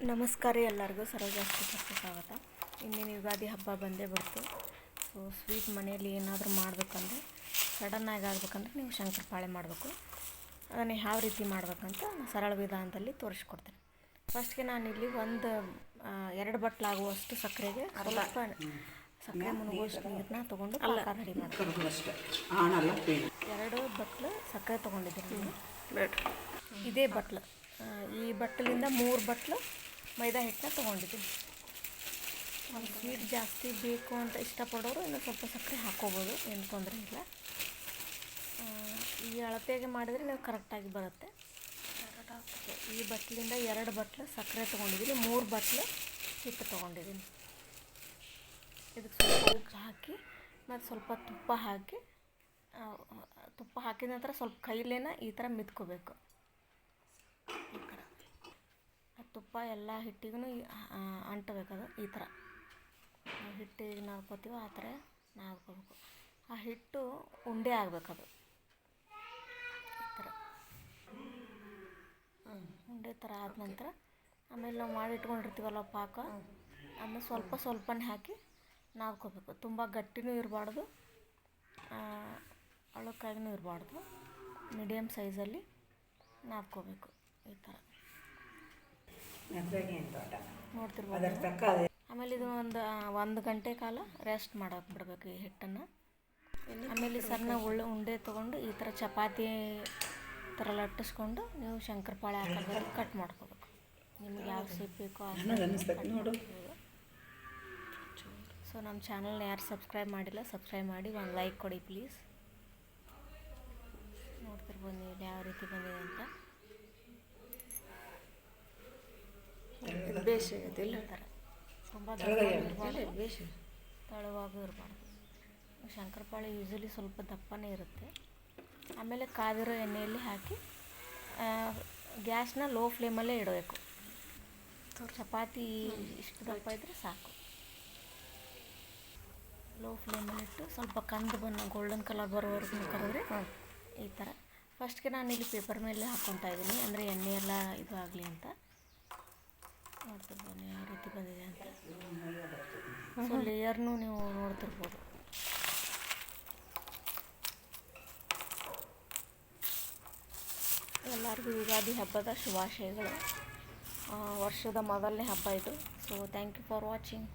ನಮಸ್ಕಾರ ರೀ ಎಲ್ಲರಿಗೂ ಸರೋಜಾಸ್ತಿಗೆ ಸ್ವಾಗತ. ಇನ್ನೇನು ಯುಗಾದಿ ಹಬ್ಬ ಬಂದೇ ಬಿಡ್ತು. ಸೊ ಸ್ವೀಟ್ ಮನೆಯಲ್ಲಿ ಏನಾದರೂ ಮಾಡಬೇಕಂದ್ರೆ ಸಡನ್ನಾಗಿ ಆಗಬೇಕಂದ್ರೆ ನೀವು ಶಂಕರಪಾಳೆ ಮಾಡಬೇಕು. ಅದನ್ನು ಯಾವ ರೀತಿ ಮಾಡಬೇಕಂತ ಸರಳ ವಿಧಾನದಲ್ಲಿ ತೋರಿಸ್ಕೊಡ್ತೀನಿ. ಫಸ್ಟ್ಗೆ ನಾನಿಲ್ಲಿ 2 ಬಟ್ಲಾಗುವಷ್ಟು ಸಕ್ಕರೆಗೆ ಸ್ವಲ್ಪ ಸಕ್ಕರೆ ಮುನುಗುವಷ್ಟು ನೀರನ್ನ ತೊಗೊಂಡು ಪಾಕ ರೆಡಿ ಮಾಡ್ತೀನಿ. 2 ಬಟ್ಲು ಸಕ್ಕರೆ ತೊಗೊಂಡಿದ್ದೀನಿ. ಇದೇ ಬಟ್ಲು, ಈ ಬಟ್ಟಲಿಂದ 3 ಬಟ್ಲು ಮೈದಾ ಹಿಟ್ಟನ್ನ ತೊಗೊಂಡಿದ್ದೀನಿ. ಸ್ವೀಟ್ ಜಾಸ್ತಿ ಬೇಕು ಅಂತ ಇಷ್ಟಪಡೋರು ಇನ್ನೂ ಸ್ವಲ್ಪ ಸಕ್ಕರೆ ಹಾಕ್ಕೋಬೋದು, ಏನು ತೊಂದರೆ ಇಲ್ಲ. ಈ ಅಳತೆಗೆ ಮಾಡಿದರೆ ನೀವು ಕರೆಕ್ಟಾಗಿ ಬರುತ್ತೆ. ಈ ಬಟ್ಲಿಂದ 2 ಬಟ್ಲು ಸಕ್ಕರೆ ತೊಗೊಂಡಿದ್ದೀನಿ, 3 ಬಟ್ಲು ಹಿಟ್ಟು ತೊಗೊಂಡಿದ್ದೀನಿ. ಇದಕ್ಕೆ ಸ್ವಲ್ಪ ಉಪ್ಪು ಹಾಕಿ ಮತ್ತು ಸ್ವಲ್ಪ ತುಪ್ಪ ಹಾಕಿದ ನಂತರ ಸ್ವಲ್ಪ ಕೈಲೇನ ಈ ಥರ ಮಿದ್ಕೋಬೇಕು. ಈ ಥರ ತುಪ್ಪ ಎಲ್ಲ ಹಿಟ್ಟಿಗೂ ಅಂಟಬೇಕದು. ಈ ಥರ ಹಿಟ್ಟಿಗೆ ನಾದ್ಕೋತೀವೋ ಆ ಥರ ನಾದ್ಕೋಬೇಕು. ಆ ಹಿಟ್ಟು ಉಂಡೆ ಆಗಬೇಕದು. ಈ ಥರ ಉಂಡೆ ಥರ ಆದ ನಂತರ ಆಮೇಲೆ ನಾವು ಮಾಡಿಟ್ಕೊಂಡಿರ್ತೀವಲ್ಲ ಪಾಕ, ಅದನ್ನ ಸ್ವಲ್ಪನೇ ಹಾಕಿ ನಾದ್ಕೋಬೇಕು. ತುಂಬ ಗಟ್ಟಿನೂ ಇರಬಾರ್ದು, ಅಳುಕಾಗಿನೂ ಇರಬಾರ್ದು, ಮೀಡಿಯಮ್ ಸೈಜಲ್ಲಿ ನಾದ್ಕೋಬೇಕು. ಈ ಥರ ನೋಡ್ತಿರ್ಬೋದು. ಆಮೇಲೆ ಇದು ಒಂದು ಗಂಟೆ ಕಾಲ ರೆಸ್ಟ್ ಮಾಡೋಕೆ ಬಿಡಬೇಕು ಈ ಹಿಟ್ಟನ್ನು. ಆಮೇಲೆ ಸಣ್ಣ ಉಂಡೆ ತೊಗೊಂಡು ಈ ಥರ ಚಪಾತಿ ಥರ ಲಟ್ಟಿಸ್ಕೊಂಡು ನೀವು ಶಂಕರಪಾಳೆ ಹಾಕೋದು ಕಟ್ ಮಾಡ್ಕೋಬೇಕು. ನಿಮ್ಗೆ ಯಾವ ಶೇಪ್ ಬೇಕೋ ಆ ಸೊ ನಮ್ಮ ಚಾನಲ್ನ ಯಾರು ಸಬ್ಸ್ಕ್ರೈಬ್ ಮಾಡಿಲ್ಲ, ಸಬ್ಸ್ಕ್ರೈಬ್ ಮಾಡಿ, ಒಂದು ಲೈಕ್ ಕೊಡಿ ಪ್ಲೀಸ್. ನೋಡ್ತಿರ್ಬೋದು ನೀವು ಯಾವ ರೀತಿ ಬಂದಿದೆ ಅಂತ. ಬೇಸಿಲ್ಲ ಥರ ತುಂಬ ತಳವಾಗೂ ಇರಬಾರ್ದು. ಶಂಕರಪಾಳೆ ಯೂಸಲಿ ಸ್ವಲ್ಪ ದಪ್ಪನೇ ಇರುತ್ತೆ. ಆಮೇಲೆ ಕಾದಿರೋ ಎಣ್ಣೆಯಲ್ಲಿ ಹಾಕಿ ಗ್ಯಾಸ್ನ ಲೋ ಫ್ಲೇಮಲ್ಲೇ ಇಡಬೇಕು. ಚಪಾತಿ ಇಷ್ಟು ದಪ್ಪ ಇದ್ದರೆ ಸಾಕು. ಲೋ ಫ್ಲೇಮಲ್ಲಿಟ್ಟು ಸ್ವಲ್ಪ ಕಂದು ಬಣ್ಣ ಗೋಲ್ಡನ್ ಕಲರ್ ಬರೋವರೆಗೂ ಕರೆದ್ರೆ ಈ ಥರ. ಫಸ್ಟ್ಗೆ ನಾನು ಇಲ್ಲಿ ಪೇಪರ್ ಮೇಲೆ ಹಾಕ್ಕೊತಾ ಇದ್ದೀನಿ, ಅಂದರೆ ಎಣ್ಣೆ ಎಲ್ಲ ಇದು ಆಗಲಿ ಅಂತ. ನೋಡ್ತಿರ್ಬೋದು ಯಾವ ರೀತಿ ಬಂದಿದೆ ಅಂತ. ಸೊ ಲೇಯರ್ನೂ ನೀವು ನೋಡ್ತಿರ್ಬೋದು. ಎಲ್ಲರಿಗೂ ಯುಗಾದಿ ಹಬ್ಬದ ಶುಭಾಶಯಗಳು. ವರ್ಷದ ಮೊದಲನೇ ಹಬ್ಬ ಇದು. So thank you for watching.